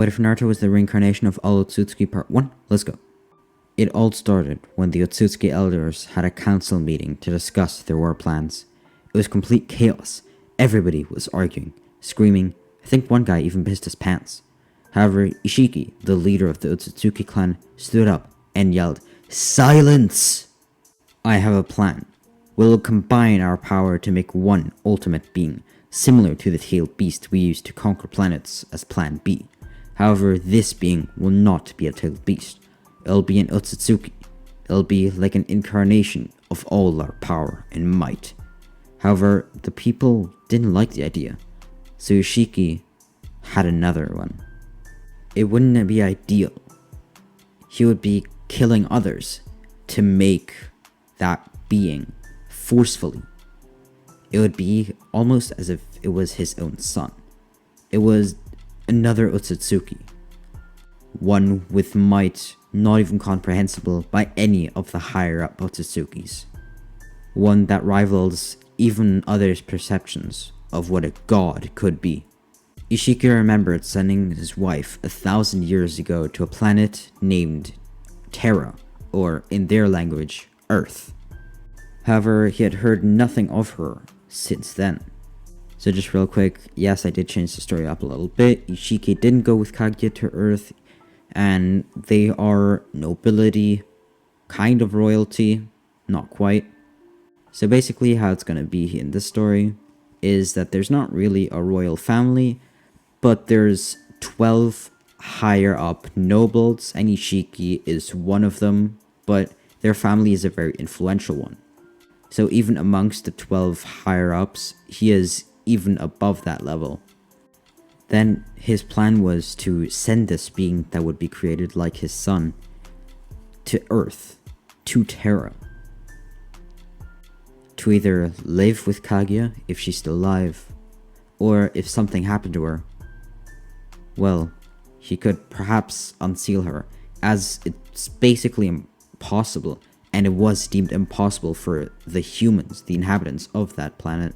What if Naruto was the reincarnation of all Otsutsuki Part 1? Let's go. It all started when the Otsutsuki elders had a council meeting to discuss their war plans. It was complete chaos. Everybody was arguing, screaming. I think one guy even pissed his pants. However, Ishiki, the leader of the Otsutsuki clan, stood up and yelled, "Silence! I have a plan. We will combine our power to make one ultimate being, similar to the tailed beast we used to conquer planets as Plan B. However, this being will not be a tailed beast. It'll be an Otsutsuki. It'll be like an incarnation of all our power and might." However, the people didn't like the idea, so Ishiki had another one. It wouldn't be ideal. He would be killing others to make that being forcefully. It would be almost as if it was his own son. It was another Otsutsuki. One with might not even comprehensible by any of the higher up Otsutsukis. One that rivals even others' perceptions of what a god could be. Ishiki remembered sending his wife 1,000 years ago to a planet named Terra, or in their language, Earth. However, he had heard nothing of her since then. So just real quick, yes, I did change the story up a little bit. Ishiki didn't go with Kaguya to Earth, and they are nobility, kind of royalty, not quite. So basically how it's gonna be in this story is that there's not really a royal family, but there's 12 higher up nobles, and Ishiki is one of them, but their family is a very influential one. So even amongst the 12 higher ups, he is even above that level. Then his plan was to send this being that would be created like his son to Earth, to Terra, to either live with Kaguya if she's still alive, or if something happened to her, well, he could perhaps unseal her, as it's basically impossible, and it was deemed impossible for the humans, the inhabitants of that planet,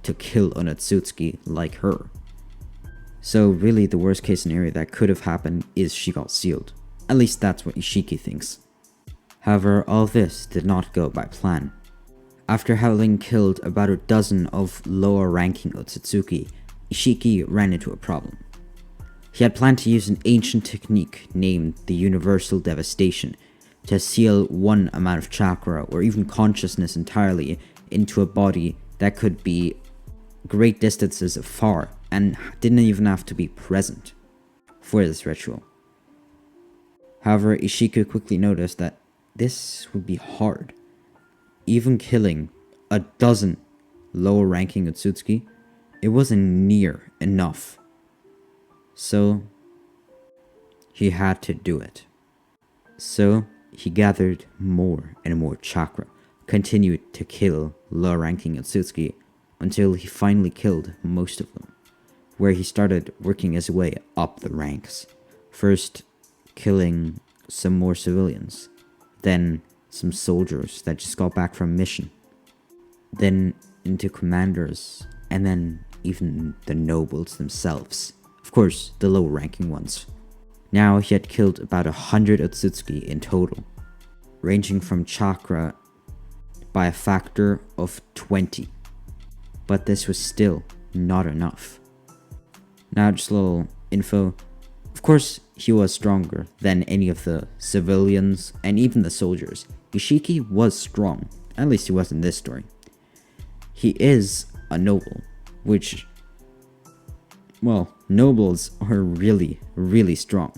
to kill an Otsutsuki like her. So really the worst case scenario that could have happened is she got sealed. At least that's what Ishiki thinks. However, all this did not go by plan. After having killed about a dozen of lower ranking Otsutsuki, Ishiki ran into a problem. He had planned to use an ancient technique named the Universal Devastation to seal one amount of chakra or even consciousness entirely into a body that could be great distances far and didn't even have to be present for this ritual. However, Ishiki quickly noticed that this would be hard. Even killing a dozen lower ranking Otsutsuki, it wasn't near enough. So he had to do it. So he gathered more and more chakra, continued to kill lower ranking Otsutsuki until he finally killed most of them, where he started working his way up the ranks. First killing some more civilians, then some soldiers that just got back from mission, then into commanders, and then even the nobles themselves. Of course, the lower ranking ones. Now he had killed about 100 Otsutsuki in total, ranging from chakra by a factor of 20. But this was still not enough. Now just a little info. Of course, he was stronger than any of the civilians and even the soldiers. Ishiki was strong, at least he was in this story. He is a noble, which, well, nobles are really, really strong.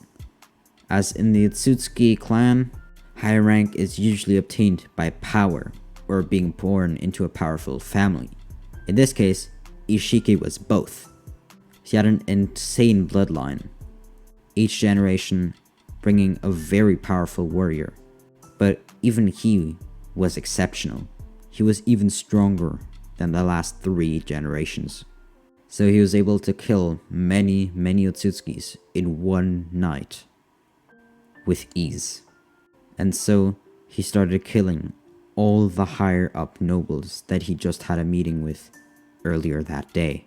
As in the Otsutsuki clan, high rank is usually obtained by power or being born into a powerful family. In this case, Ishiki was both. He had an insane bloodline, each generation bringing a very powerful warrior. But even he was exceptional. He was even stronger than the last 3 generations. So he was able to kill many Otsutsukis in one night with ease. And so he started killing all the higher up nobles that he just had a meeting with earlier that day.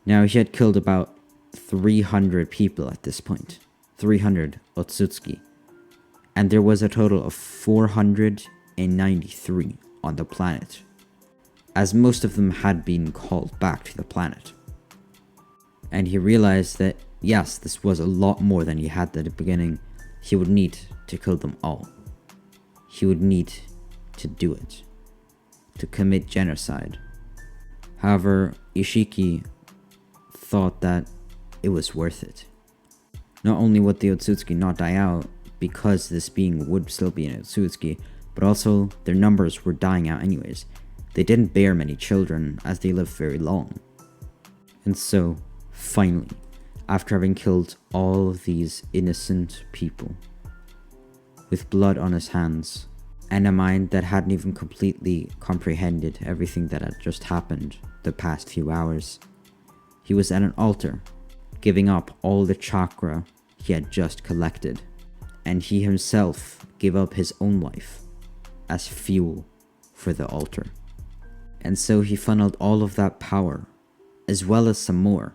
Now he had killed about 300 people at this point. 300 Otsutsuki. And there was a total of 493 on the planet, as most of them had been called back to the planet. And he realized that, yes, this was a lot more than he had at the beginning. He would need to kill them all. He would need to do it. To commit genocide. However, Ishiki thought that it was worth it. Not only would the Otsutsuki not die out, because this being would still be an Otsutsuki, but also their numbers were dying out anyways. They didn't bear many children, as they lived very long. And so, finally, after having killed all of these innocent people, with blood on his hands, and a mind that hadn't even completely comprehended everything that had just happened the past few hours, he was at an altar, giving up all the chakra he had just collected, and he himself gave up his own life as fuel for the altar. And so he funneled all of that power, as well as some more,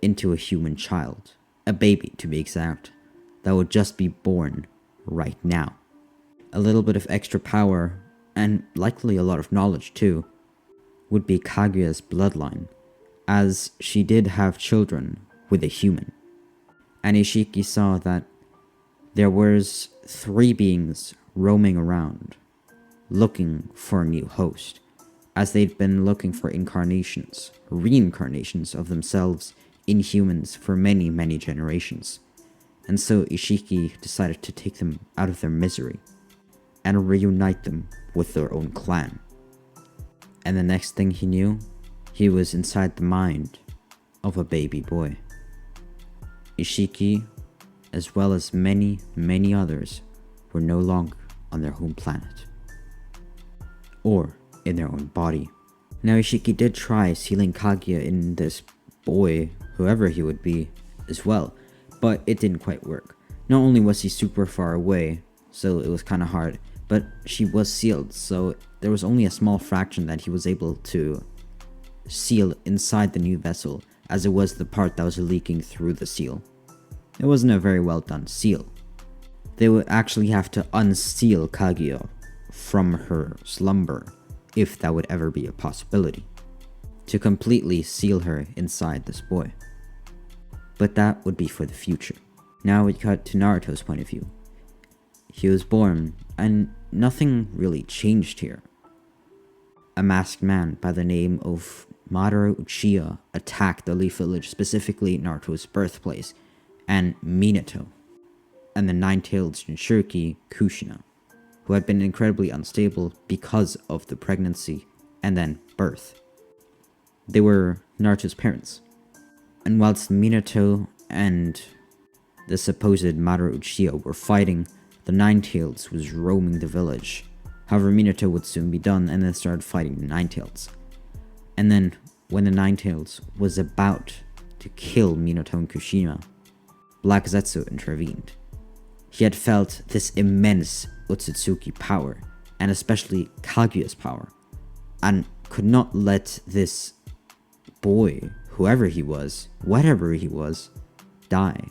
into a human child, a baby to be exact, that would just be born right now. A little bit of extra power, and likely a lot of knowledge too, would be Kaguya's bloodline, as she did have children with a human. And Ishiki saw that there was 3 beings roaming around, looking for a new host, as they'd been looking for reincarnations of themselves in humans for many, many generations. And so Ishiki decided to take them out of their misery and reunite them with their own clan. And the next thing he knew, he was inside the mind of a baby boy. Ishiki, as well as many, many others, were no longer on their home planet, or in their own body. Now Ishiki did try sealing Kaguya in this boy, whoever he would be, as well, but it didn't quite work. Not only was he super far away, so it was kind of hard, but she was sealed, so there was only a small fraction that he was able to seal inside the new vessel, as it was the part that was leaking through the seal. It wasn't a very well done seal. They would actually have to unseal Kaguya from her slumber, if that would ever be a possibility, to completely seal her inside this boy. But that would be for the future. Now we cut to Naruto's point of view. He was born, and nothing really changed here. A masked man by the name of Madara Uchiha attacked the Leaf Village, specifically Naruto's birthplace, and Minato, and the nine-tailed Jinchuriki Kushina, who had been incredibly unstable because of the pregnancy and then birth. They were Naruto's parents. And whilst Minato and the supposed Madara Uchiha were fighting, the Nine-Tails was roaming the village. However, Minato would soon be done and then started fighting the Nine-Tails. And then, when the Nine-Tails was about to kill Minato and Kushina, Black Zetsu intervened. He had felt this immense Otsutsuki power, and especially Kaguya's power, and could not let this boy, whoever he was, whatever he was, die.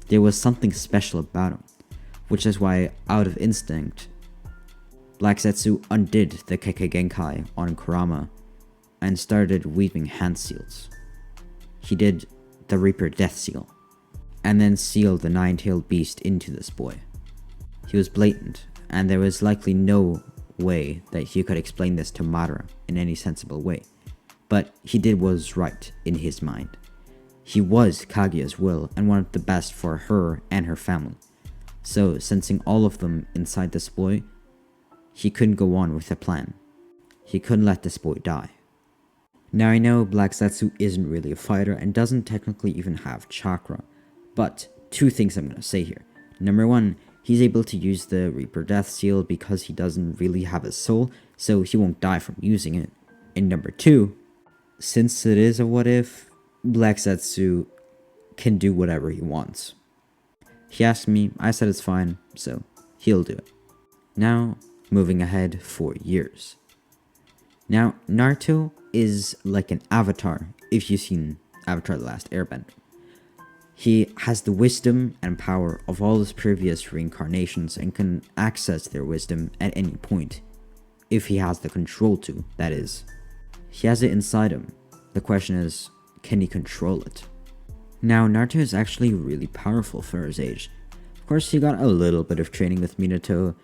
There was something special about him, which is why, out of instinct, Black Zetsu undid the Kekkei Genkai on Kurama and started weaving hand seals. He did the Reaper Death Seal, and then sealed the nine-tailed beast into this boy. He was blatant, and there was likely no way that he could explain this to Madara in any sensible way. But he did what was right in his mind. He was Kaguya's will and wanted the best for her and her family. So, sensing all of them inside this boy, he couldn't go on with the plan. He couldn't let this boy die. Now I know Black Zetsu isn't really a fighter and doesn't technically even have chakra, but 2 things I'm going to say here. Number 1, he's able to use the Reaper Death Seal because he doesn't really have a soul, so he won't die from using it. And number 2, since it is a what if, Black Zetsu can do whatever he wants. He asked me, I said it's fine, so he'll do it. Now, moving ahead 4 years. Now, Naruto is like an avatar, if you've seen Avatar: The Last Airbender. He has the wisdom and power of all his previous reincarnations and can access their wisdom at any point, if he has the control to, that is. He has it inside him. The question is, can he control it? Now, Naruto is actually really powerful for his age. Of course, he got a little bit of training with Minato.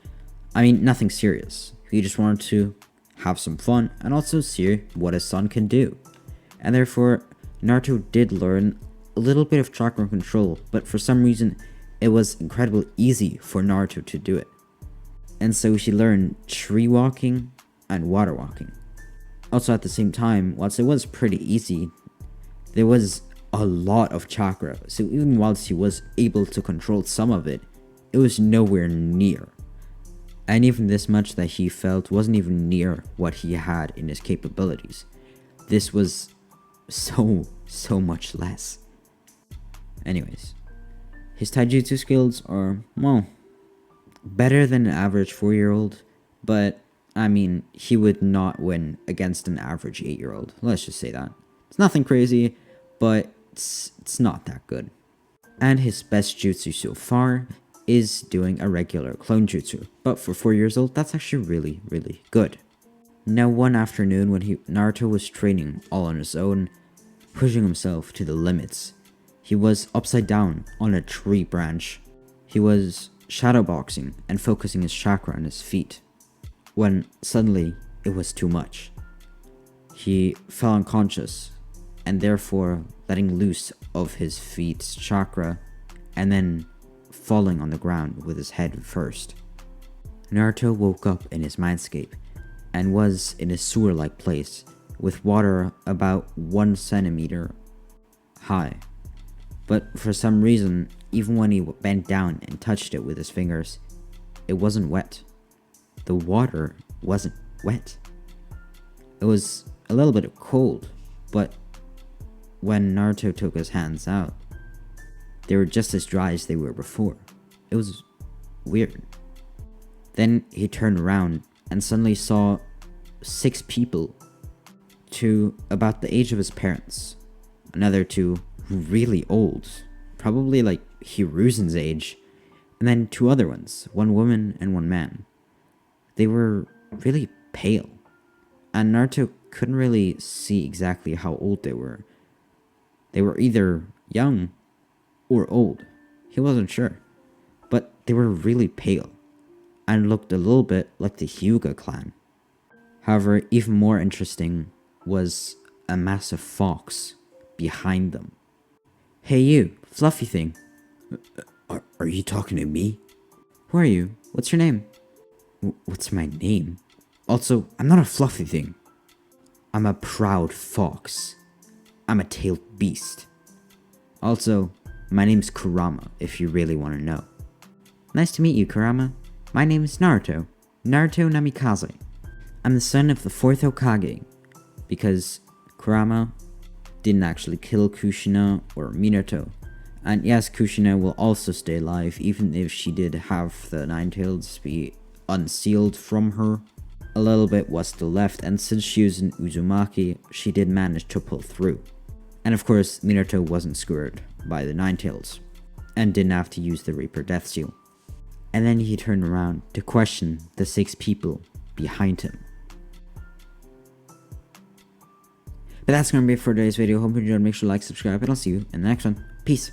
I mean, nothing serious. He just wanted to have some fun and also see what his son can do. And therefore, Naruto did learn a little bit of chakra control, but for some reason, it was incredibly easy for Naruto to do it. And so he learned tree walking and water walking. Also at the same time, whilst it was pretty easy, there was a lot of chakra, so even whilst he was able to control some of it, it was nowhere near. And even this much that he felt wasn't even near what he had in his capabilities. This was so much less. Anyways, his taijutsu skills are, well, better than an average 4-year-old, but I mean, he would not win against an average 8-year-old. Let's just say that. It's nothing crazy, but it's not that good. And his best jutsu so far is doing a regular clone jutsu, but for 4 years old, that's actually really good. Now, one afternoon when Naruto was training all on his own, pushing himself to the limits, he was upside down on a tree branch. He was shadowboxing and focusing his chakra on his feet, when suddenly it was too much. He fell unconscious, and therefore letting loose of his feet's chakra, and then falling on the ground with his head first. Naruto woke up in his mindscape, and was in a sewer-like place, with water about 1 centimeter high. But for some reason, even when he bent down and touched it with his fingers, it wasn't wet. The water wasn't wet. It was a little bit cold, but when Naruto took his hands out, they were just as dry as they were before. It was weird. Then he turned around and suddenly saw 6 people, 2 about the age of his parents, another 2 really old, probably like Hiruzen's age, and then 2 other ones, 1 woman and 1 man. They were really pale, and Naruto couldn't really see exactly how old they were. They were either young or old, he wasn't sure, but they were really pale, and looked a little bit like the Hyuga clan. However, even more interesting was a massive fox behind them. Hey you, fluffy thing. Are you talking to me? Who are you? What's your name? What's my name? Also, I'm not a fluffy thing. I'm a proud fox. I'm a tailed beast. Also, my name's Kurama, if you really want to know. Nice to meet you, Kurama. My name is Naruto. Naruto Namikaze. I'm the son of the 4th Hokage, because Kurama didn't actually kill Kushina or Minato. And yes, Kushina will also stay alive, even if she did have the Nine-Tails be unsealed from her. A little bit was still left, and since she was an Uzumaki, she did manage to pull through. And of course, Minato wasn't skewered by the Nine-Tails, and didn't have to use the Reaper Death Seal. And then he turned around to question the 6 people behind him. But that's going to be it for today's video. Hope you enjoyed. Make sure to like, subscribe, and I'll see you in the next one. Peace.